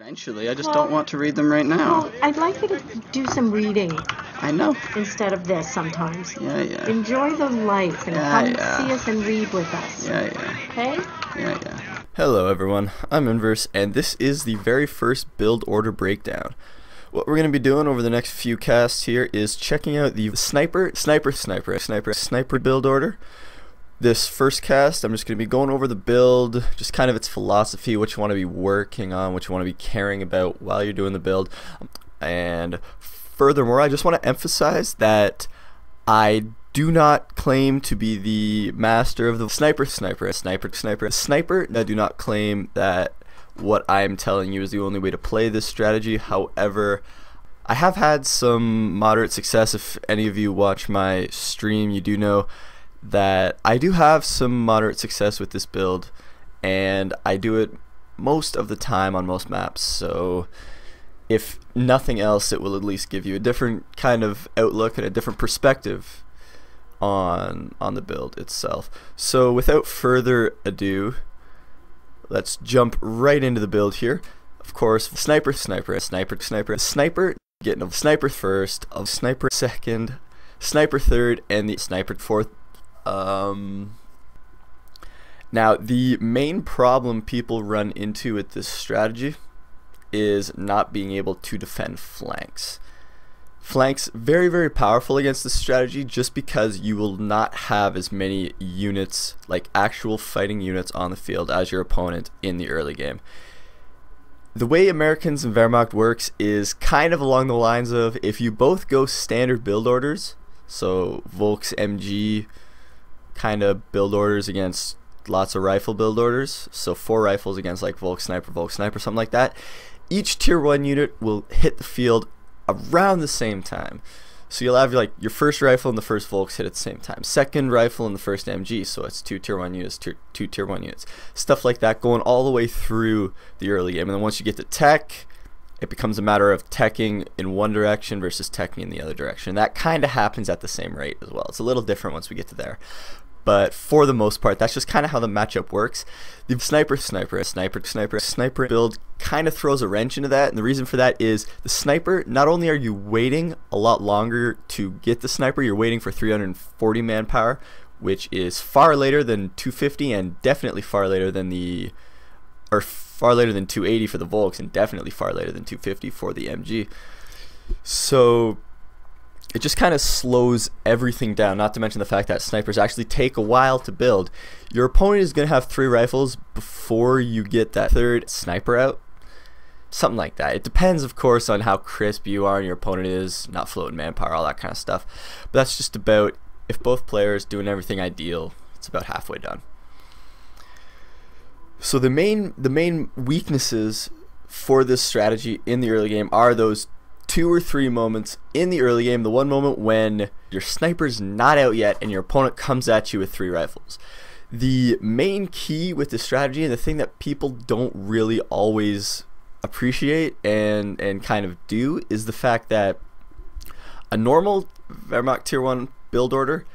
Eventually, I just don't want to read them right now. Well, I'd like you to do some reading I know. instead of this sometimes. Yeah. Enjoy the life and come see us and read with us. Yeah. Okay? Yeah. Hello everyone, I'm Inverse, and this is the very first build order breakdown. What we're going to be doing over the next few casts here is checking out the sniper build order. This first cast, I'm just going to be going over the build, just kind of its philosophy, what you want to be working on, what you want to be caring about while you're doing the build. And furthermore, I just want to emphasize that I do not claim to be the master of the sniper. I do not claim that what I'm telling you is the only way to play this strategy. However, I have had some moderate success. If any of you watch my stream, you do know that I do have some moderate success with this build, and I do it most of the time on most maps. So if nothing else, it will at least give you a different kind of outlook and a different perspective on the build itself. So without further ado, let's jump right into the build here. Of course, sniper, getting a sniper first, a sniper second, sniper third, and the sniper fourth. Now, the main problem people run into with this strategy is not being able to defend flanks. Flanks, very, very powerful against this strategy just because you will not have as many units, like actual fighting units on the field as your opponent in the early game. The way Americans and Wehrmacht works is kind of along the lines of if you both go standard build orders, so Volks MG kind of build orders against lots of rifle build orders, so 4 rifles against like Volk Sniper, something like that. Each tier 1 unit will hit the field around the same time. So you'll have like your first rifle and the first Volks hit at the same time, second rifle and the first MG, so it's 2 tier 1 units, two tier 1 units, stuff like that going all the way through the early game. And then once you get to tech, it becomes a matter of teching in one direction versus teching in the other direction. That kind of happens at the same rate as well. It's a little different once we get to there, but for the most part, that's just kind of how the matchup works. The sniper build kind of throws a wrench into that, and the reason for that is the sniper, not only are you waiting a lot longer to get the sniper, you're waiting for 340 manpower, which is far later than 250 and definitely far later than 280 for the Volks, and definitely far later than 250 for the MG. So it just kind of slows everything down, not to mention the fact that snipers actually take a while to build. Your opponent is going to have 3 rifles before you get that third sniper out. Something like that. It depends, of course, on how crisp you are and your opponent is, not floating manpower, all that kind of stuff. But that's just about, if both players doing everything ideal, it's about halfway done. So the main weaknesses for this strategy in the early game are those 2 or 3 moments in the early game. The one moment when your sniper's not out yet and your opponent comes at you with 3 rifles. The main key with this strategy, and the thing that people don't really always appreciate and kind of do, is the fact that a normal Wehrmacht tier 1 build order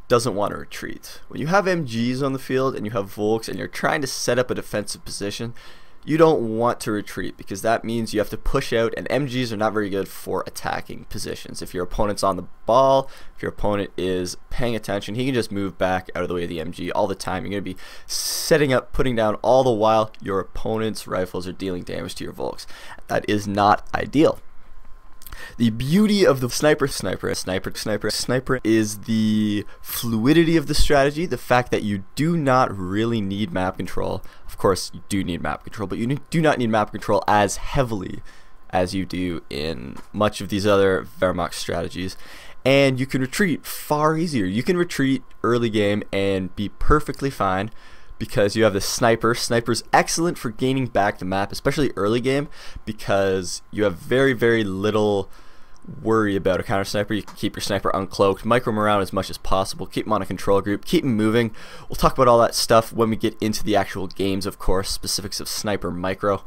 doesn't want to retreat. When you have MGs on the field and you have Volks and you're trying to set up a defensive position, you don't want to retreat, because that means you have to push out, and MGs are not very good for attacking positions. If your opponent's on the ball, if your opponent is paying attention, he can just move back out of the way of the MG all the time. You're going to be setting up, putting down, all the while your opponent's rifles are dealing damage to your Volks. That is not ideal. The beauty of the sniper is the fluidity of the strategy, the fact that you do not really need map control. Of course, you do need map control, but you do not need map control as heavily as you do in much of these other Wehrmacht strategies. And you can retreat far easier. You can retreat early game and be perfectly fine, because you have the sniper. Sniper's excellent for gaining back the map, especially early game, because you have very, very little worry about a counter sniper. You can keep your sniper uncloaked, micro him around as much as possible, keep him on a control group, keep him moving. We'll talk about all that stuff when we get into the actual games, of course, specifics of sniper micro.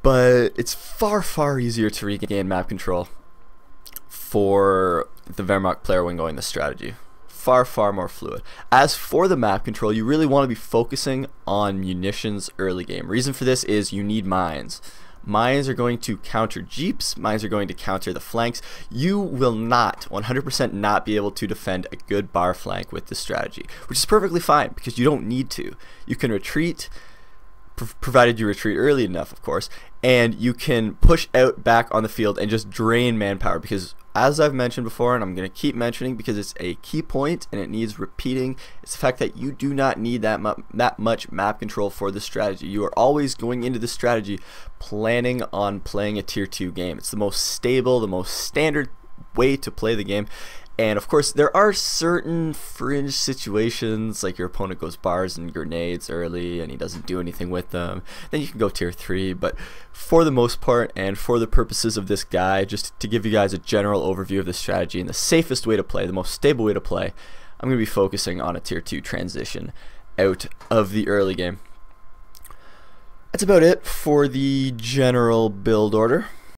But it's far, far easier to regain map control for the Wehrmacht player when going this strategy. Far more fluid. As for the map control, you really want to be focusing on munitions early game. Reason for this is you need mines. Mines are going to counter jeeps. Mines are going to counter the flanks. You will not, 100% not be able to defend a good bar flank with this strategy, which is perfectly fine because you don't need to. You can retreat, provided you retreat early enough, of course, and you can push out back on the field and just drain manpower, because as I've mentioned before, and I'm going to keep mentioning because it's a key point and it needs repeating, it's the fact that you do not need that much map control for this strategy. You are always going into this strategy planning on playing a tier 2 game. It's the most stable, the most standard way to play the game. And of course, there are certain fringe situations, like your opponent goes bars and grenades early and he doesn't do anything with them. Then you can go tier 3, but for the most part, and for the purposes of this guide, just to give you guys a general overview of the strategy and the safest way to play, the most stable way to play, I'm going to be focusing on a tier 2 transition out of the early game. That's about it for the general build order.